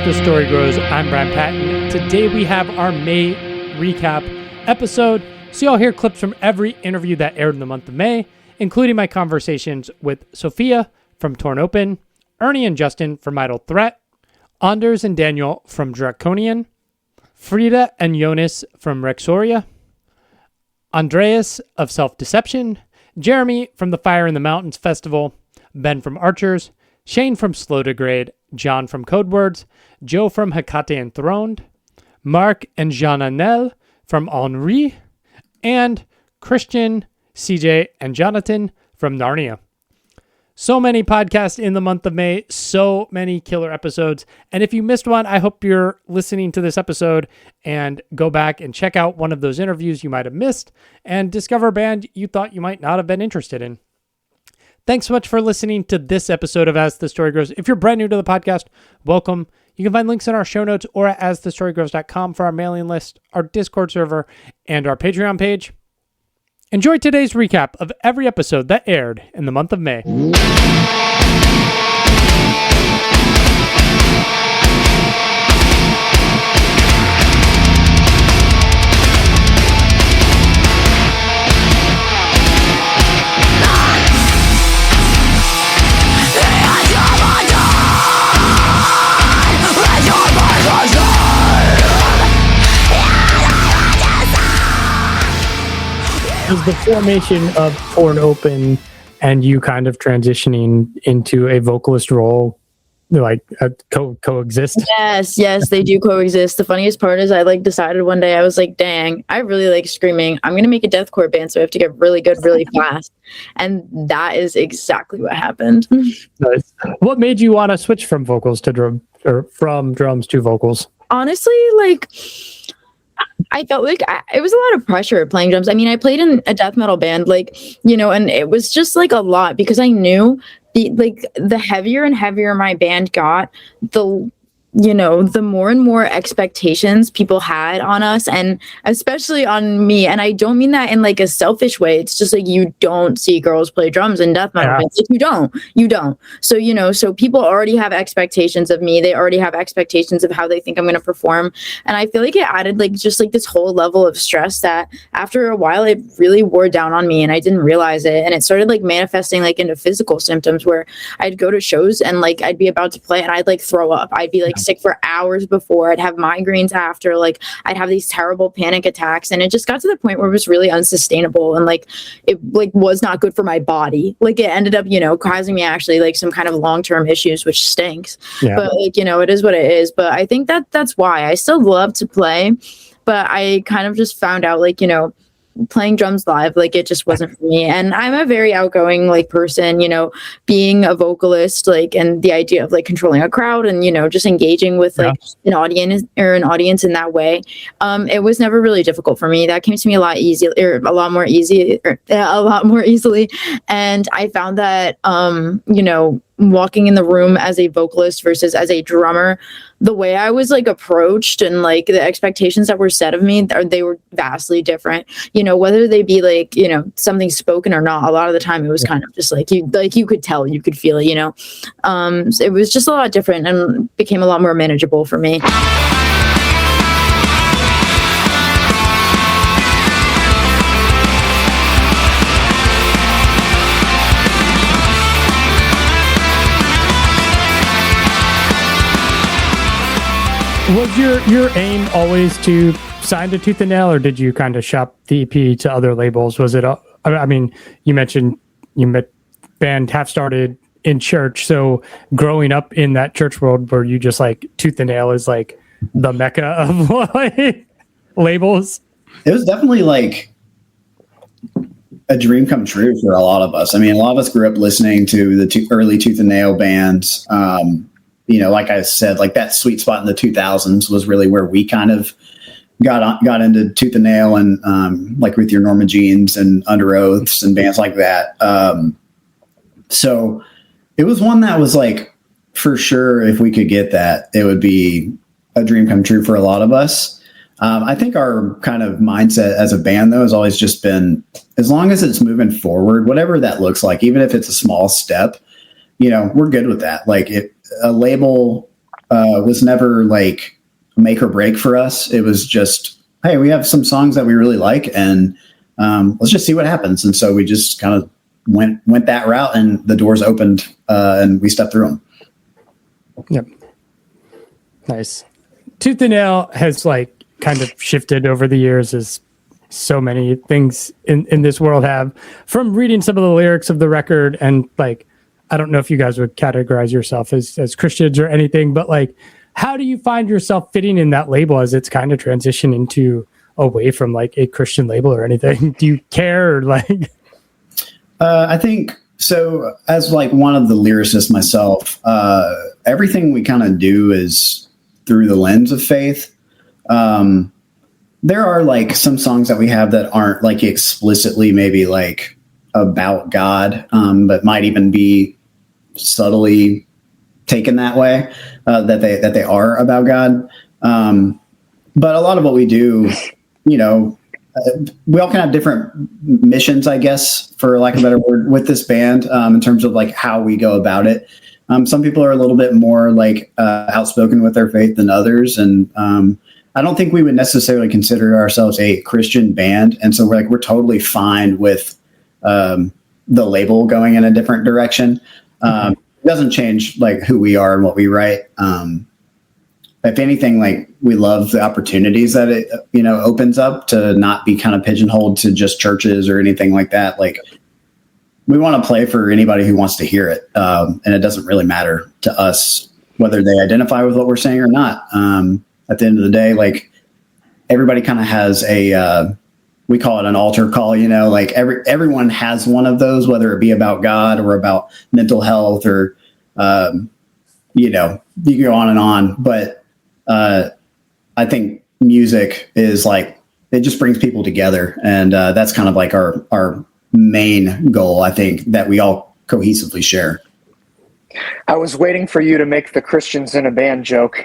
the Story Grows. I'm Brad Patton. Today we have our May recap episode. So you'll hear clips from every interview that aired in the month of May, including my conversations with Sofia from Torn Open, Ernie and Justin from Idle Threat, Anders and Daniel from Draconian, Frida and Jonas from Rexoria, Andreas of Self-Deception, Jeremy from the Fire in the Mountains Festival, Ben from Archers, Shane from Slow Degrade, John from Codewords, Joe from Hecate Enthroned, Marc and Jean-Anael from Hanry, and Christian, CJ, and Jonatan from Narnia. So many podcasts in the month of May, so many killer episodes. And if you missed one, I hope you're listening to this episode and go back and check out one of those interviews you might have missed and discover a band you thought you might not have been interested in. Thanks so much for listening to this episode of As the Story Grows. If you're brand new to the podcast, welcome. You can find links in our show notes or at asthestorygrows.com for our mailing list, our Discord server, and our Patreon page. Enjoy today's recap of every episode that aired in the month of May. Was the formation of Torn Open and you kind of transitioning into a vocalist role like coexist? Yes, they do coexist. The funniest part is I decided one day, I was like, dang, I really like screaming. I'm going to make a deathcore band, so I have to get really good really fast. And that is exactly what happened. Nice. What made you want to switch from vocals to drum, or from drums to vocals? Honestly, I felt like it was a lot of pressure playing drums. I mean, I played in a death metal band, and it was just a lot because I knew the heavier and heavier my band got, the more and more expectations people had on us, and especially on me. And I don't mean that in a selfish way. It's just you don't see girls play drums in death metal bands. You don't. So people already have expectations of me. They already have expectations of how they think I'm going to perform. And I feel like it added this whole level of stress that after a while it really wore down on me, and I didn't realize it. And it started manifesting into physical symptoms where I'd go to shows and I'd be about to play and I'd throw up. I'd be sick for hours before. I'd have migraines after. I'd have these terrible panic attacks, and it just got to the point where it was really unsustainable, and it was not good for my body. It ended up causing me actually some kind of long-term issues, which stinks. Yeah. But it is what it is. But I think that's why I still love to play, but I kind of just found out playing drums live, it just wasn't for me. And I'm a very outgoing person, being a vocalist, and the idea of controlling a crowd and just engaging with an audience in that way, it was never really difficult for me. That came to me a lot more easily. And I found that walking in the room as a vocalist versus as a drummer, the way I was approached and the expectations that were set of me, they were vastly different, whether they be something spoken or not. A lot of the time it was kind of just you could tell, you could feel it, it was just a lot different and became a lot more manageable for me. Was your aim always to sign to Tooth and Nail, or did you kind of shop the EP to other labels? Was it, you mentioned band half started in church, so growing up in that church world, were you just Tooth and Nail is the mecca of labels? It was definitely a dream come true for a lot of us. I mean, a lot of us grew up listening to the early Tooth and Nail bands. Like I said, that sweet spot in the 2000s was really where we kind of got into Tooth and Nail, and with your Norma Jeans and Under Oaths and bands like that. So it was one that was for sure, if we could get that, it would be a dream come true for a lot of us. I think our kind of mindset as a band, though, has always just been, as long as it's moving forward, whatever that looks like, even if it's a small step, we're good with that. A label was never like make or break for us. It was just, hey, we have some songs that we really like, and let's just see what happens. And so we just kind of went that route, and the doors opened, and we stepped through them. Yep. Nice. Tooth and Nail has like kind of shifted over the years, as so many things in this world have. From reading some of the lyrics of the record, and like, I don't know if you guys would categorize yourself as Christians or anything, but like, how do you find yourself fitting in that label as it's kind of transitioning to away from like a Christian label or anything? Do you care, or like? I think so. As like one of the lyricists myself, everything we kind of do is through the lens of faith. There are like some songs that we have that aren't like explicitly maybe like about God, but might even be subtly taken that way, that they are about God. But a lot of what we do, we all kind of have different missions, I guess, for lack of a better word, with this band, in terms of like how we go about it. Some people are a little bit more like outspoken with their faith than others. And I don't think we would necessarily consider ourselves a Christian band. And so we're totally fine with the label going in a different direction. It doesn't change like who we are and what we write. If anything, like we love the opportunities that it, opens up to not be kind of pigeonholed to just churches or anything like that. Like we want to play for anybody who wants to hear it. And it doesn't really matter to us whether they identify with what we're saying or not. At the end of the day, like everybody kind of has we call it an altar call, like everyone has one of those, whether it be about God or about mental health or, you go on and on. But I think music is like, it just brings people together. And that's kind of like our main goal, I think, that we all cohesively share. I was waiting for you to make the Christians in a band joke.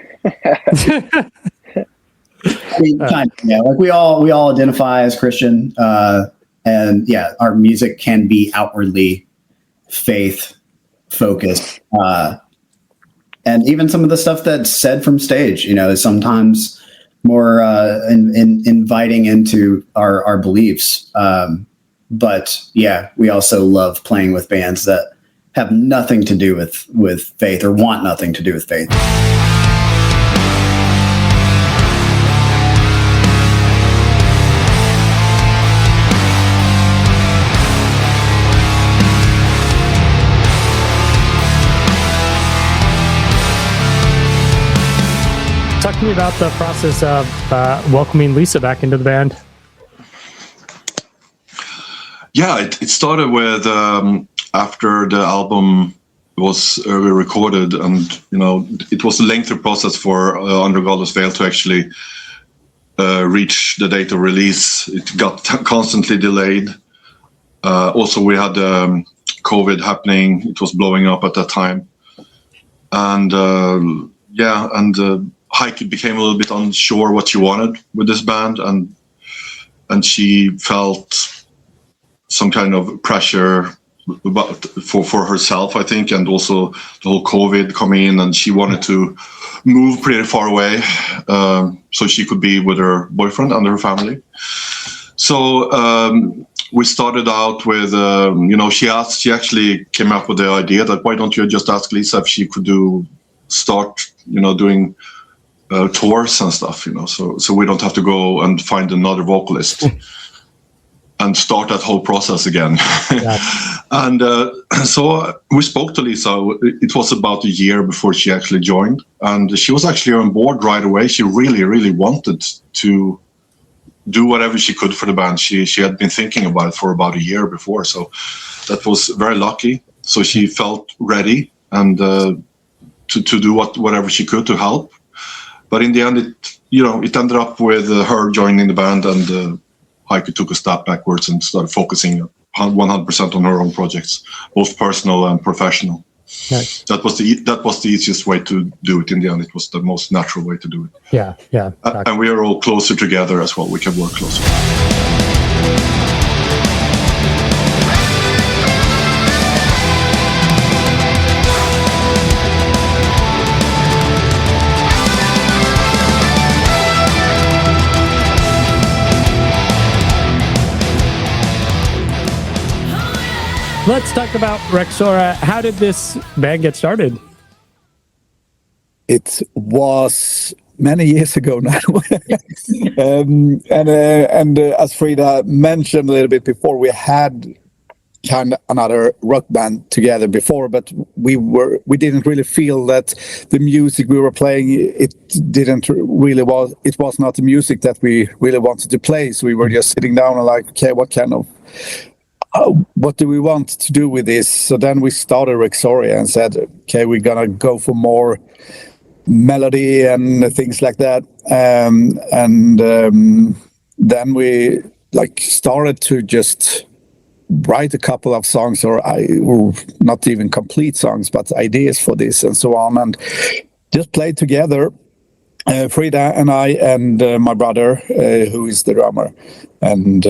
Like we all identify as Christian, and yeah, our music can be outwardly faith focused, and even some of the stuff that's said from stage, is sometimes more inviting into our beliefs. But yeah, we also love playing with bands that have nothing to do with faith or want nothing to do with faith. Talk to me about the process of welcoming Lisa back into the band. Yeah, it started with after the album was recorded, and it was a lengthy process for Under Godless Veil to actually reach the date of release. It got constantly delayed. Also, we had COVID happening; it was blowing up at that time, and Heike became a little bit unsure what she wanted with this band, and she felt some kind of pressure for herself, I think, and also the whole COVID coming in, and she wanted to move pretty far away so she could be with her boyfriend and her family. So we started out with, she actually came up with the idea that why don't you just ask Lisa if she could start doing tours and stuff, so we don't have to go and find another vocalist and start that whole process again. Yeah. And so we spoke to Lisa. It was about a year before she actually joined, and she was actually on board right away. She really, really wanted to do whatever she could for the band. She had been thinking about it for about a year before, so that was very lucky. So she felt ready and to do whatever she could to help. But in the end, it ended up with her joining the band, and Heike took a step backwards and started focusing 100% on her own projects, both personal and professional. Nice. That was the easiest way to do it. In the end, it was the most natural way to do it. Yeah. Exactly. And we are all closer together as well. We can work closer. Let's talk about Rexoria. How did this band get started? It was many years ago now. and as Frida mentioned a little bit before, we had kind of another rock band together before, but we didn't really feel that the music we were playing, it was not the music that we really wanted to play. So we were just sitting down and like, okay, what do we want to do with this? So then we started Rexoria and said, okay, we're gonna go for more melody and things like that. Then we started to just write a couple of songs, or not even complete songs, but ideas for this and so on, and just played together. Frida and I and my brother, who is the drummer, and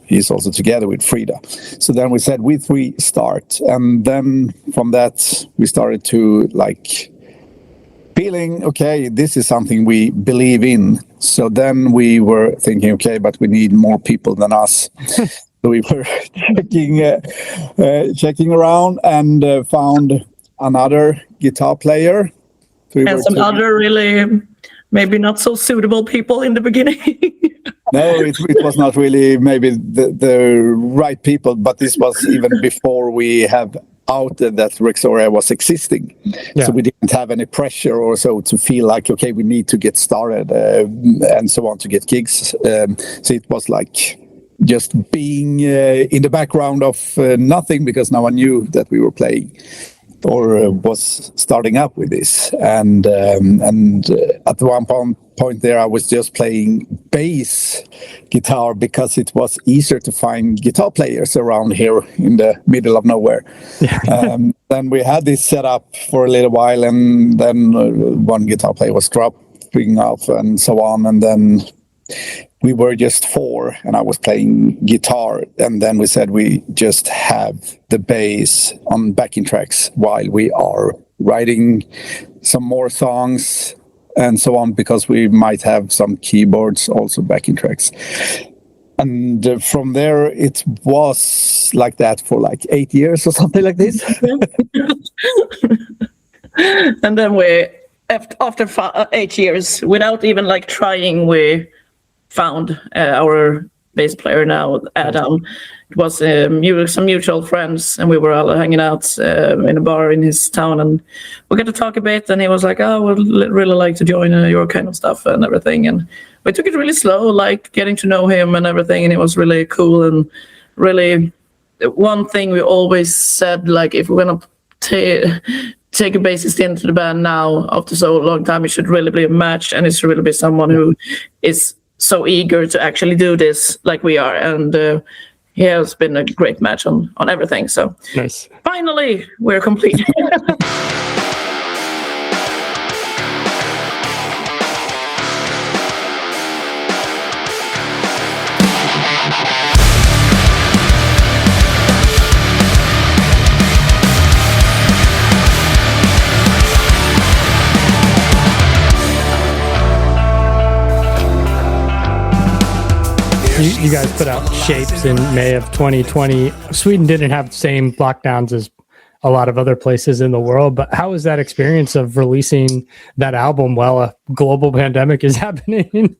he's also together with Frida. So then we said we three start, and then from that we started to feeling, okay, this is something we believe in. So then we were thinking, okay, but we need more people than us. So we were checking around and found another guitar player. So and some other really maybe not so suitable people in the beginning. No, it was not really maybe the right people, but this was even before we have outed that Rexoria was existing. Yeah. So we didn't have any pressure or so to feel like, okay, we need to get started and so on to get gigs. So it was like just being in the background of nothing, because no one knew that we were playing or was starting up with this. And at one point there, I was just playing bass guitar because it was easier to find guitar players around here in the middle of nowhere. Yeah. Then we had this set up for a little while, and then one guitar player was dropping off and so on. And then we were just four, and I was playing guitar. And then we said we just have the bass on backing tracks while we are writing some more songs and so on, because we might have some keyboards also backing tracks. And from there, it was like that for 8 years or something like this. And then after 8 years, without even trying, we found our bass player now, Adam. It was some mutual friends, and we were all hanging out in a bar in his town, and we got to talk a bit, and he was like, oh, I would really like to join your kind of stuff and everything. And we took it really slow, getting to know him and everything, and it was really cool. And really, one thing we always said, if we're going to take a bassist into the band now after so long time, it should really be a match, and it should really be someone who is so eager to actually do this like we are. And he has been a great match on everything. So nice. Finally, we're complete. You guys put out Shapes in May of 2020. Sweden didn't have the same lockdowns as a lot of other places in the world, but how was that experience of releasing that album while a global pandemic is happening?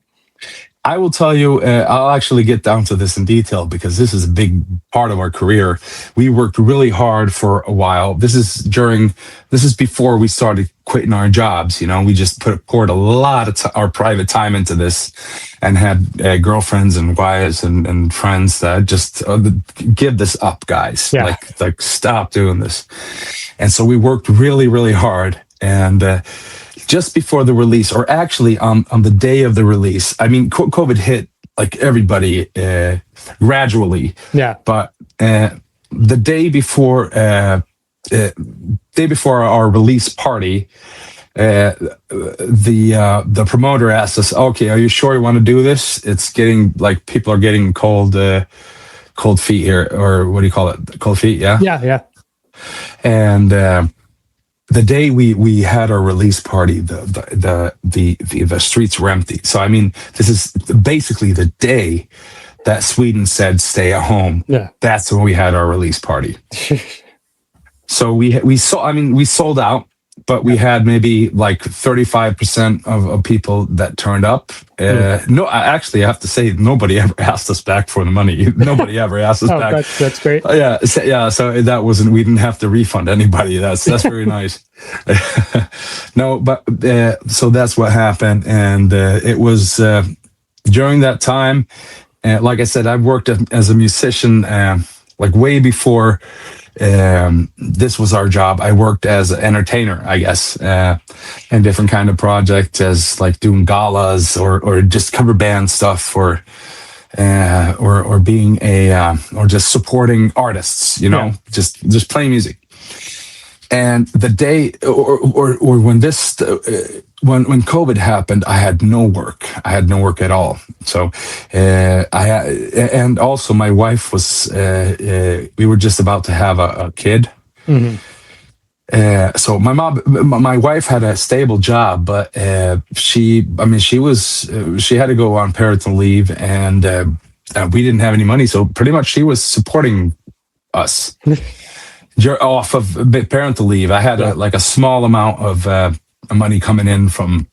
I will tell you, I'll actually get down to this in detail because this is a big part of our career. We worked really hard for a while. This is before we started quitting our jobs. We just poured a lot of our private time into this, and had girlfriends and wives and friends that just give this up, guys. Yeah. Like stop doing this. And so we worked really, really hard. And just before the release, or actually on the day of the release, I mean, COVID hit everybody gradually. Yeah. But the day before our release party, the promoter asked us, "Okay, are you sure you want to do this? It's getting people are getting cold feet here, or what do you call it? Cold feet, yeah." Yeah. And the day we had our release party, the streets were empty. So I mean, this is basically the day that Sweden said stay at home. Yeah. That's when we had our release party. So we sold out, but we had maybe like 35% of people that turned up. No, actually, I have to say, nobody ever asked us back for the money. Nobody ever asked us back. That's great. So that wasn't. We didn't have to refund anybody. That's very nice. No, but so that's what happened, and it was during that time. Like I said, I've worked as a musician like way before. This was our job. I worked as an entertainer, I guess, in different kind of projects, as like doing galas or just cover band stuff, or being or just supporting artists, just playing music. And the day or when this when COVID happened, I had no work. I had no work at all. So and also my wife was we were just about to have a kid. Mm-hmm. So my wife had a stable job, but she had to go on parental leave, and we didn't have any money. So pretty much she was supporting us. Off of parental leave. I had a small amount of money coming in from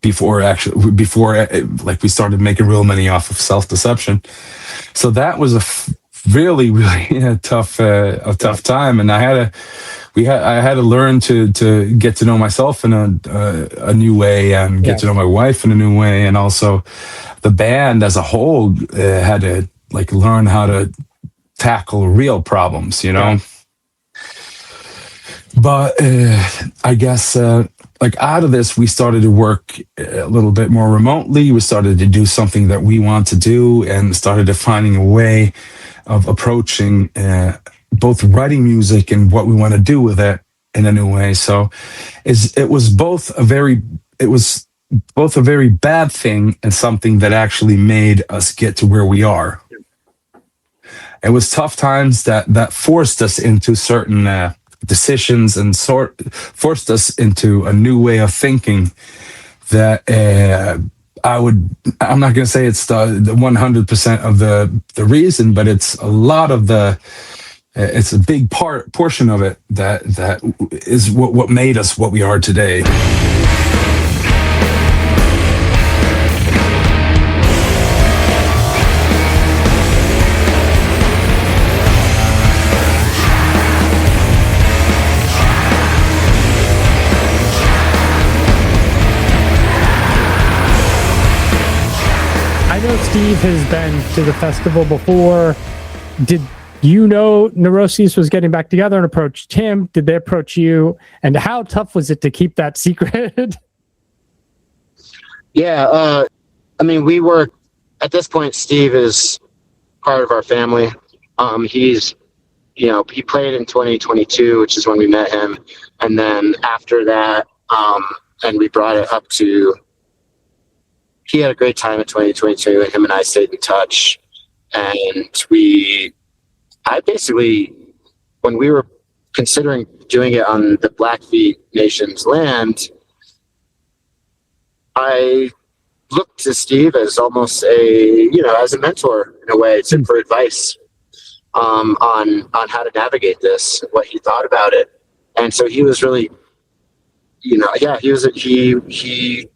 before we started making real money off of self-deception. So that was a really tough time, and I had to learn to get to know myself in a new way, and get to know my wife in a new way, and also the band as a whole had to learn how to tackle real problems, But I guess out of this, we started to work a little bit more remotely. We started to do something that we want to do, and started defining a way of approaching both writing music and what we want to do with it in a new way. So it was both a very bad thing and something that actually made us get to where we are. It was tough times that forced us into certain decisions and forced us into a new way of thinking that I'm not going to say it's the 100% of the reason, but it's a lot of it's a big portion of it that is what made us what we are today. Steve has been to the festival before. Did you know Neurosis was getting back together and approached him? Did they approach you? And how tough was it to keep that secret? Yeah, we were, at this point, Steve is part of our family. He's, he played in 2022, which is when we met him. And then after that, and we brought it up to, he had a great time in 2022, and him and I stayed in touch. And I basically, when we were considering doing it on the Blackfeet Nation's land, I looked to Steve as almost as a mentor in a way, for advice on how to navigate this, what he thought about it. And so he was really, he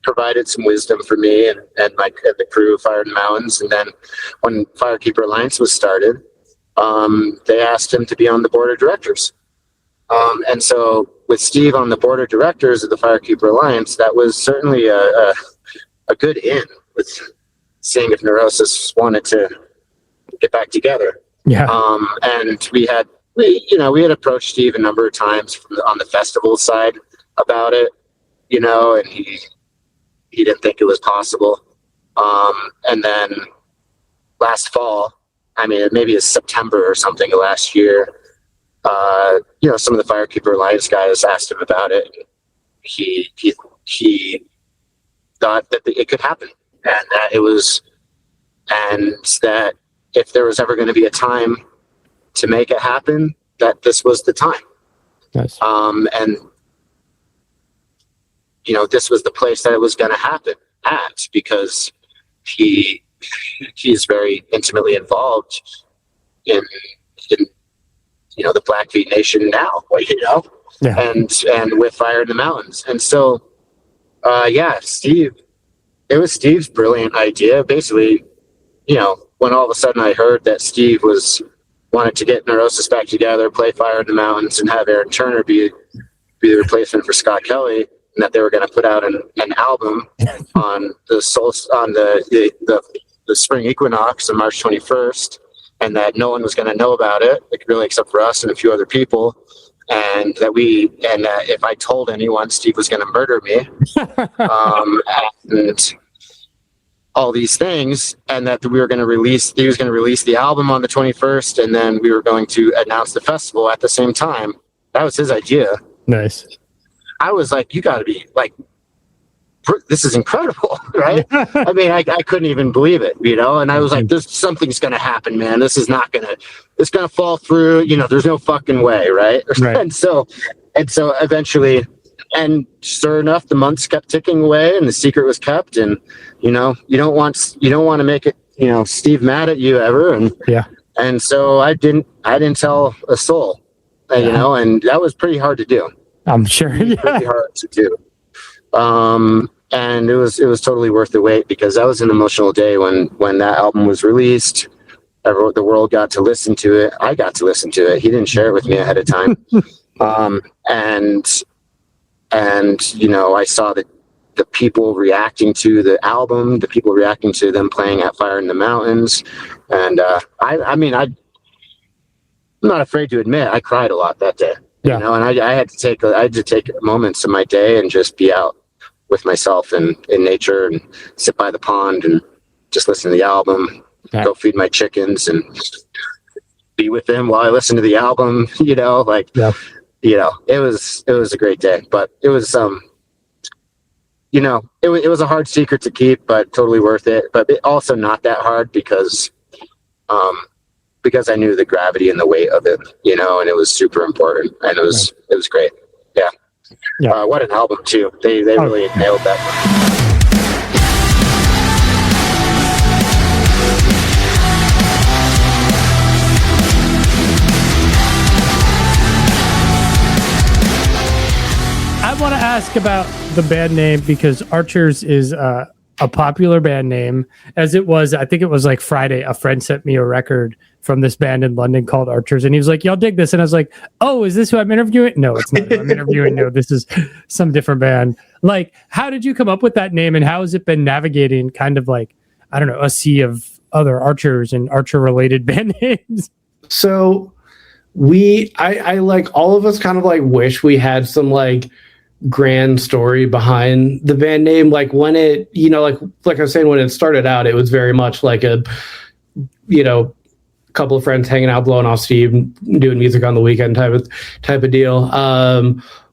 provided some wisdom for me and the crew of Fire in the Mountains. And then when Firekeeper Alliance was started, they asked him to be on the board of directors. And so with Steve on the board of directors of the Firekeeper Alliance, that was certainly a good in with seeing if Neurosis wanted to get back together. Yeah. And we had approached Steve a number of times on the festival side about it, and he didn't think it was possible. And then last fall, maybe it's September or something of last year, some of the Firekeeper Alliance guys asked him about it. He thought that it could happen, and that if there was ever going to be a time to make it happen, that this was the time. Nice. And this was the place that it was going to happen at, because he he's very intimately involved in the Blackfeet Nation now, and with Fire in the Mountains. And so, Steve, it was Steve's brilliant idea. Basically, when all of a sudden I heard that Steve wanted to get Neurosis back together, play Fire in the Mountains, and have Aaron Turner be the replacement for Scott Kelly, and that they were going to put out an album on the spring equinox on March 21st, and that no one was going to know about it, really, except for us and a few other people, and that if I told anyone, Steve was going to murder me, and all these things, and that he was going to release the album on the 21st, and then we were going to announce the festival at the same time. That was his idea. Nice. I was like, you got to be like, this is incredible, right? I mean, I couldn't even believe it, and I was like, something's going to happen, man. It's going to fall through, there's no fucking way, right? And so eventually, and sure enough, the months kept ticking away, and the secret was kept. And you don't want to make it, Steve mad at you ever. And so I didn't tell a soul, and that was pretty hard to do. I'm sure. Pretty hard to do. And it was totally worth the wait, because that was an emotional day when that album was released. The world got to listen to it. I got to listen to it. He didn't share it with me ahead of time. And I saw the people reacting to the album, the people reacting to them playing at Fire in the Mountains. And I'm not afraid to admit I cried a lot that day. And I had to take moments of my day and just be out with myself and in nature and sit by the pond and just listen to the album, go feed my chickens and be with them while I listen to the album, it was a great day, but it was, it was a hard secret to keep, but totally worth it. But also not that hard because I knew the gravity and the weight of it, and it was super important, and it was great. Yeah. What an album too. They really nailed that. I want to ask about the band name, because Archers is a popular band name, as it was. I think it was like Friday, a friend sent me a record from this band in London called Archers, and he was like, y'all dig this? And I was like, oh, is this who I'm interviewing? No, it's not who I'm interviewing. No, this is some different band. Like, how did you come up with that name, and how has it been navigating kind of like, I don't know, a sea of other Archers and Archer related band names? So I like, all of us kind of like wish we had some like grand story behind the band name. Like when it, like I was saying, when it started out, it was very much like a, couple of friends hanging out, blowing off steam, doing music on the weekend type of deal.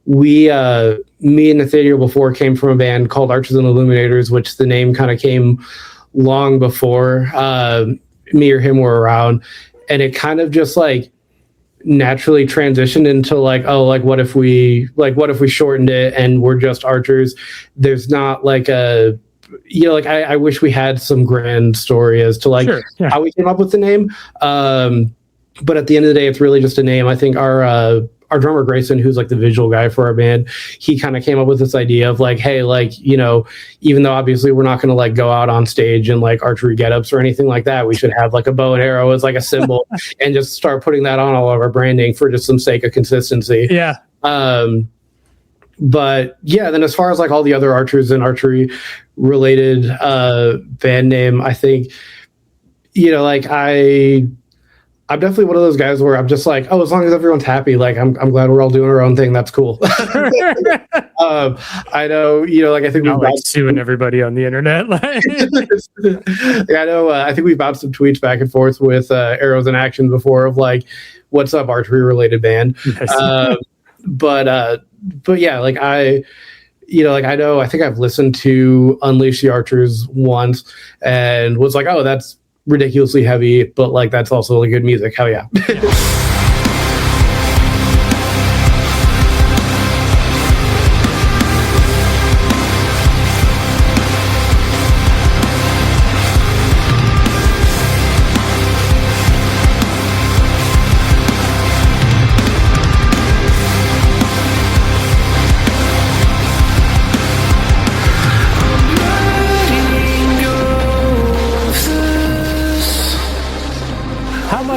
Me and Nathaniel before came from a band called Archers and Illuminators, which the name kind of came long before me or him were around, and it kind of just like naturally transitioned into like, oh, like what if we shortened it and we're just Archers? There's not like a, I wish we had some grand story as to like how we came up with the name. But at the end of the day, it's really just a name. I think our drummer Grayson, who's like the visual guy for our band, he kind of came up with this idea of like, hey, like, even though obviously we're not going to like go out on stage and like archery getups or anything like that, we should have like a bow and arrow as like a symbol and just start putting that on all of our branding for just some sake of consistency. Yeah. But yeah, then as far as like all the other Archers and archery related band name, I think, I'm definitely one of those guys where I'm just like, oh, as long as everyone's happy, like I'm glad we're all doing our own thing. That's cool. I know, like I think we've like suing everybody on the internet. Yeah, I know. I think we've bounced some tweets back and forth with Arrows in Action before of like, what's up, archery related band. Yes. But yeah, like I know, I think I've listened to Unleash the Archers once and was like, oh, that's ridiculously heavy, but like that's also like good music. Hell yeah.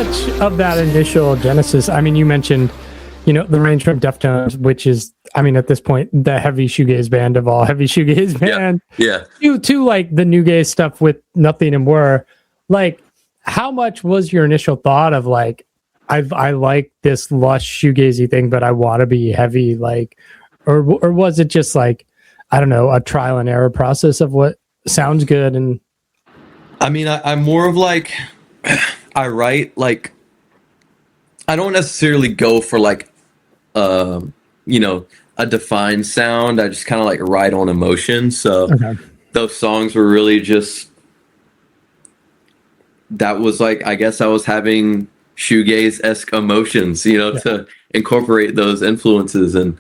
much of that initial genesis? I mean, you mentioned, the range from Deftones, which is, I mean, at this point, the heavy shoegaze band of all heavy shoegaze band. Yeah. To like the new gaze stuff with Nothing and Were. Like, how much was your initial thought of like, I like this lush shoegazy thing, but I want to be heavy, like, or was it just like, I don't know, a trial and error process of what sounds good? And I mean, I'm more of like, I write like, I don't necessarily go for like, a defined sound. I just kind of like write on emotion. So those songs were really just, that was like, I guess I was having shoegaze-esque emotions, to incorporate those influences. And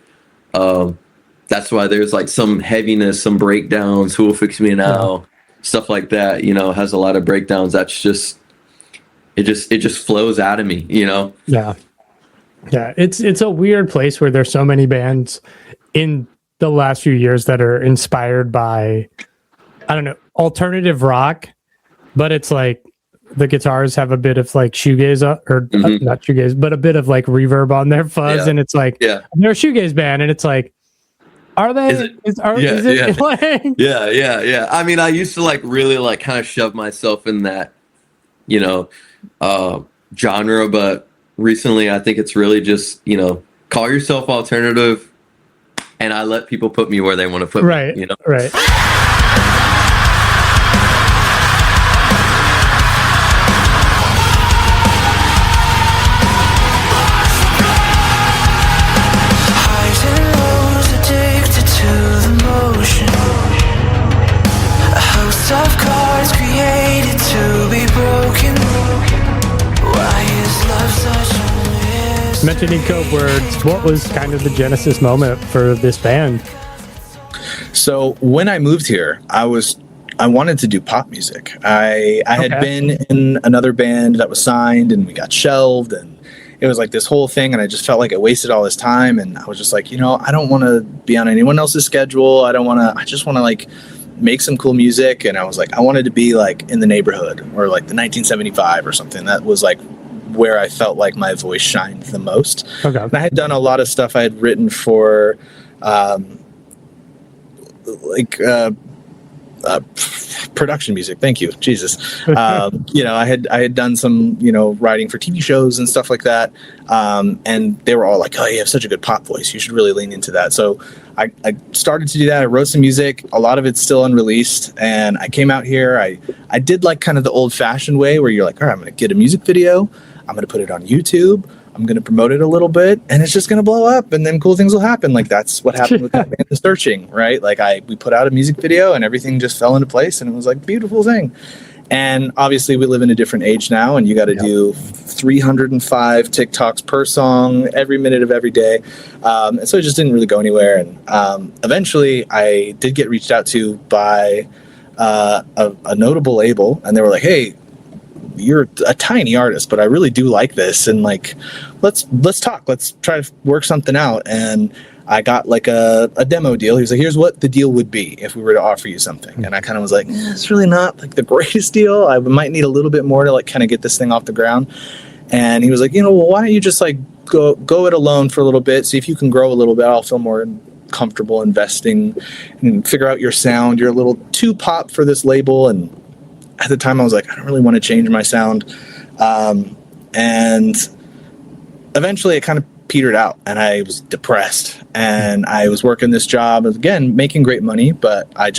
that's why there's like some heaviness, some breakdowns, Who Will Fix Me Now, stuff like that, has a lot of breakdowns. That's just, it just flows out of me, Yeah. Yeah. It's a weird place where there's so many bands in the last few years that are inspired by, I don't know, alternative rock, but it's like, the guitars have a bit of like shoegaze not shoegaze, but a bit of like reverb on their fuzz. And it's like, they're a shoegaze band. And it's like, are they? Is it like... Yeah. I mean, I used to like really like kind of shove myself in that, genre, but recently I think it's really just, call yourself alternative, and I let people put me where they want to put me. Right. Mentioning code words, what was kind of the genesis moment for this band? So when I moved here, I wanted to do pop music. I had been in another band that was signed, and we got shelved, and it was like this whole thing, and I just felt like I wasted all this time, and I was just like, I don't want to be on anyone else's schedule. I just want to like make some cool music. And I was like, I wanted to be like in the neighborhood, or like the 1975 or something. That was like where I felt like my voice shined the most. And I had done a lot of stuff. I had written for production music. Thank you, Jesus. I had done some, writing for TV shows and stuff like that. And they were all like, "Oh, you have such a good pop voice. You should really lean into that." So I started to do that. I wrote some music. A lot of it's still unreleased. And I came out here. I did like kind of the old fashioned way where you're like, all right, I'm going to get a music video. I'm going to put it on YouTube. I'm going to promote it a little bit, and it's just going to blow up, and then cool things will happen. Like that's what happened with that band, The Searching, right? Like we put out a music video, and everything just fell into place, and it was like a beautiful thing. And obviously we live in a different age now, and you got to do 305 TikToks per song every minute of every day. And so it just didn't really go anywhere. And eventually I did get reached out to by a notable label, and they were like, "Hey, you're a tiny artist, but I really do like this, and like let's talk, let's try to work something out." And I got like a demo deal. He was like, "Here's what the deal would be if we were to offer you something." And I kind of was like, it's really not like the greatest deal. I might need a little bit more to like kind of get this thing off the ground. And he was like, well, why don't you just like go it alone for a little bit, see if you can grow a little bit. I'll feel more comfortable investing and figure out your sound. You're a little too pop for this label. And at the time I was like, I don't really want to change my sound. And eventually it kind of petered out, and I was depressed, and I was working this job again, making great money, but I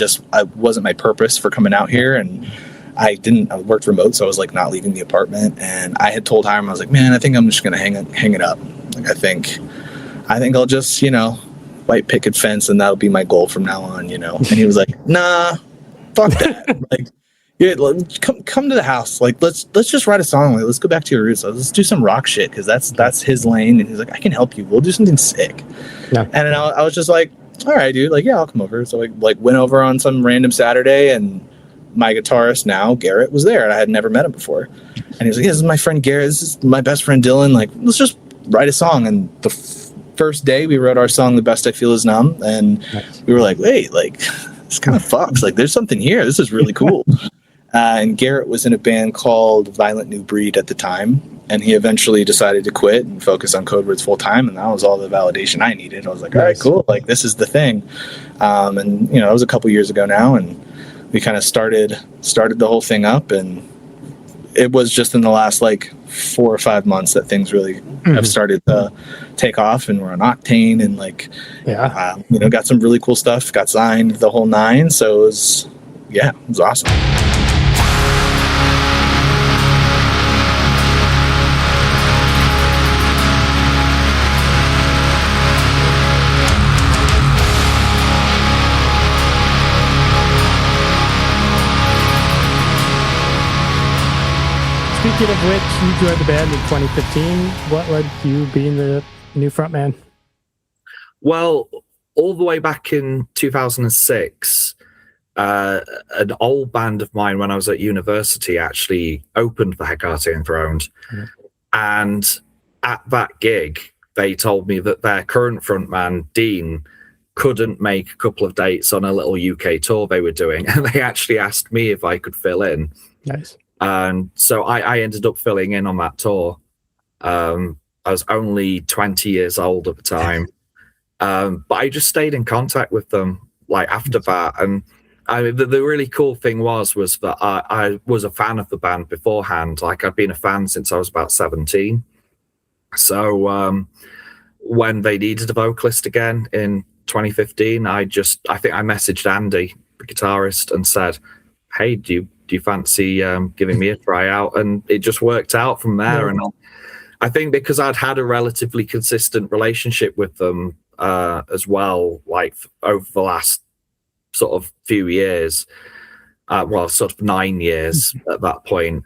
wasn't my purpose for coming out here. And I worked remote. So I was like not leaving the apartment, and I had told Hiram, I was like, man, I think I'm just going to hang it up. Like, I think I'll just, white picket fence, and that'll be my goal from now on, And he was like, nah, fuck that. Like, yeah, come to the house. Like, let's just write a song. Like, let's go back to your roots. Let's do some rock shit, because that's his lane. And he's like, I can help you. We'll do something sick. Yeah. And then I was just like, all right, dude. Like, yeah, I'll come over. So I like went over on some random Saturday, and my guitarist now, Garrett, was there, and I had never met him before. And he was like, yeah, this is my friend Garrett. This is my best friend Dillon. Like, let's just write a song. And the first day we wrote our song, The Best I Feel Is Numb. And we were like, wait, like, this kind of fucks. Like, there's something here. This is really cool. And Garrett was in a band called Violent New Breed at the time. and he eventually decided to quit and focus on code words full time, and that was all the validation I needed. I was like, all right, cool, like this is the thing. And it was a couple years ago now, and we kind of started the whole thing up, and it was just in the last like 4 or 5 months that things really have started to take off, and we're on Octane, and like got some really cool stuff, got signed, the whole 9. So it was awesome. Speaking of which, you joined the band in 2015. What led to you being the new frontman? Well, all the way back in 2006, an old band of mine when I was at university actually opened for Hecate Enthroned. And at that gig, they told me that their current frontman, Dean, couldn't make a couple of dates on a little UK tour they were doing. And they actually asked me if I could fill in. Nice. And so I ended up filling in on that tour. I was only 20 years old at the time. But I just stayed in contact with them like after that. And the really cool thing was that I was a fan of the band beforehand. Like I'd been a fan since I was about 17. So when they needed a vocalist again in 2015, I think I messaged Andy, the guitarist, and said, hey, do you fancy giving me a tryout? And it just worked out from there. And I think because I'd had a relatively consistent relationship with them as well, like over the last sort of few years, sort of 9 years at that point,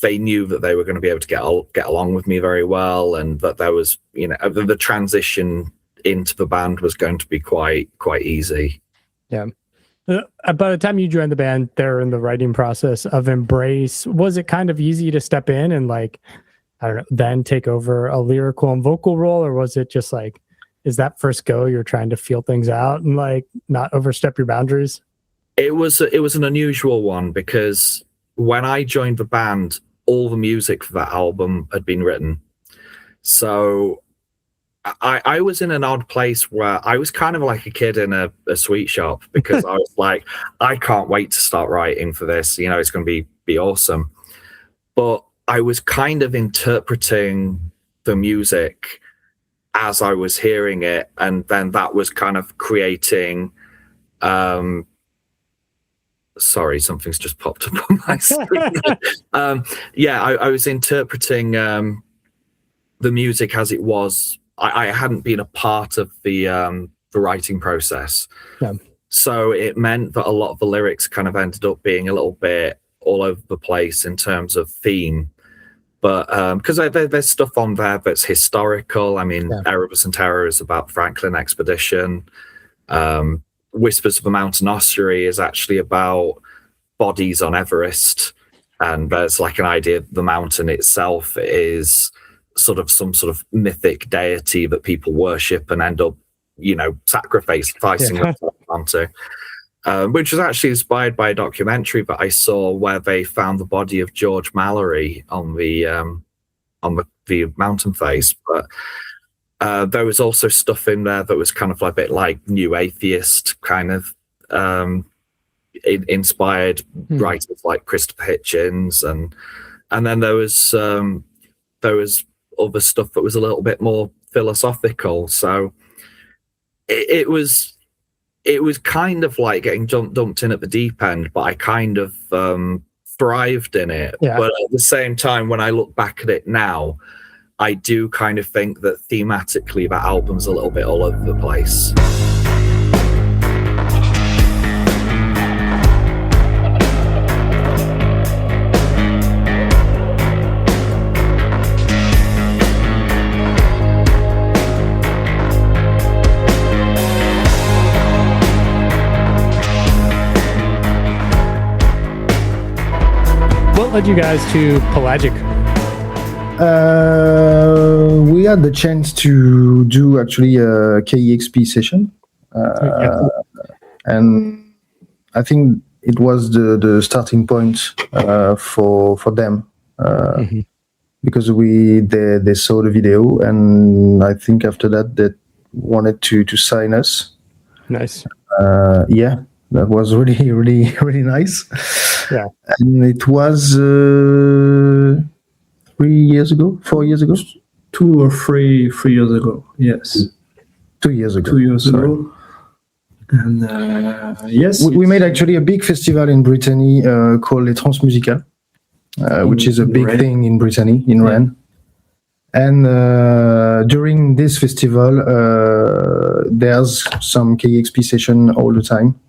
they knew that they were going to be able to get along with me very well, and that there was, the transition into the band was going to be quite easy. Yeah. By the time you joined the band, they're in the writing process of Embrace. Was it kind of easy to step in and then take over a lyrical and vocal role, or was it just like, is that first go you're trying to feel things out and like not overstep your boundaries? It was an unusual one because when I joined the band, all the music for that album had been written. So I was in an odd place where I was kind of like a kid in a sweet shop, because I was like, I can't wait to start writing for this. It's going to be awesome. But I was kind of interpreting the music as I was hearing it. And then that was kind of creating, sorry, something's just popped up on my screen. I was interpreting the music as it was. I hadn't been a part of the writing process. Yeah. So it meant that a lot of the lyrics kind of ended up being a little bit all over the place in terms of theme. But because there's stuff on there that's historical. I mean, Erebus and Terror is about Franklin expedition. Whispers of the Mountain Ossuary is actually about bodies on Everest. And there's like an idea that the mountain itself is sort of some sort of mythic deity that people worship and end up, sacrificing themselves onto. Which was actually inspired by a documentary that I saw where they found the body of George Mallory on the mountain face. But there was also stuff in there that was kind of a bit like new atheist kind of inspired writers like Christopher Hitchens, and then there was other stuff that was a little bit more philosophical. So it was kind of like getting dumped in at the deep end, but I kind of thrived in it. Yeah. But at the same time, when I look back at it now, I do kind of think that thematically that album's a little bit all over the place. What led you guys to Pelagic? We had the chance to do actually a KEXP session, and I think it was the starting point for them. because they saw the video, and I think after that they wanted to sign us. Nice. Yeah, that was really, really, really nice. Yeah. And it was 4 years ago. 2 or 3 years ago. Yes. 2 years ago. 2 years ago. And yes. We made actually a big festival in Brittany called Les Transmusicales, which is a big thing in Brittany, in Rennes. And during this festival, there's some KEXP session all the time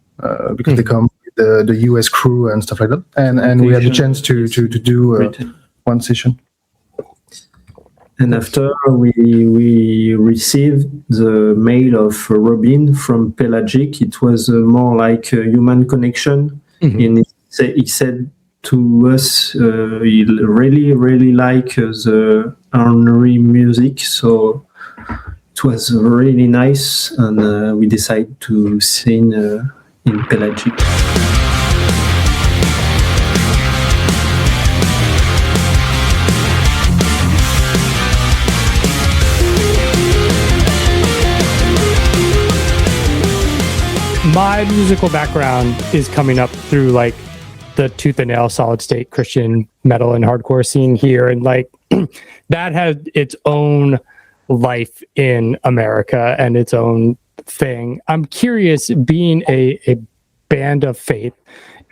because they come with the US crew and stuff like that. And we had the chance to do one session. And after we received the mail of Robin from Pelagic, it was more like a human connection. And he said to us, he really, really liked the Hanry music, so it was really nice, and we decided to sing in Pelagic. My musical background is coming up through like the Tooth and Nail solid state Christian metal and hardcore scene here, and like that had its own life in America and its own thing. I'm curious, being a band of faith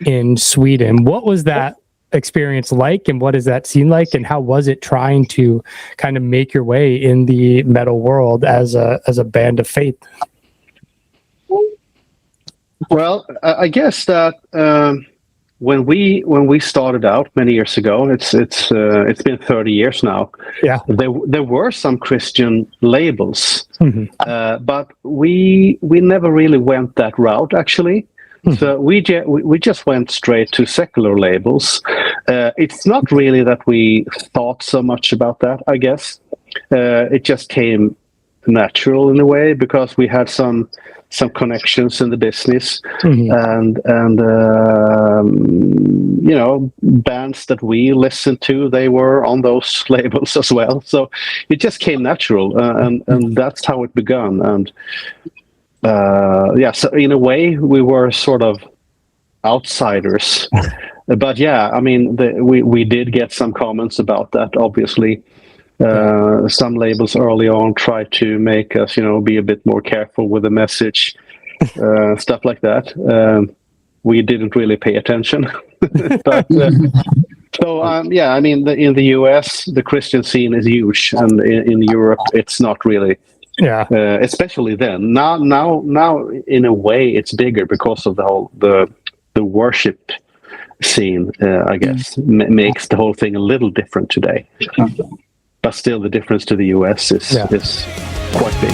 in Sweden, what was that experience like, and what does that scene like, and how was it trying to kind of make your way in the metal world as a band of faith? Well, I guess that when we started out many years ago, it's been 30 years now. Yeah, there were some Christian labels, but we never really went that route actually. So we just went straight to secular labels. It's not really that we thought so much about that. I guess it just came natural in a way because we had some connections in the business, and you know, bands that we listened to, they were on those labels as well. So it just came natural, and that's how it began. And so in a way, we were sort of outsiders. But yeah, I mean, we did get some comments about that, obviously. Some labels early on tried to make us, you know, be a bit more careful with the message, stuff like that. We didn't really pay attention. But yeah, I mean, in the US, the Christian scene is huge, and in Europe, it's not really. Yeah. Especially then. Now, in a way, it's bigger because of the whole the worship scene. I guess makes the whole thing a little different today. But still, the difference to the US is quite big.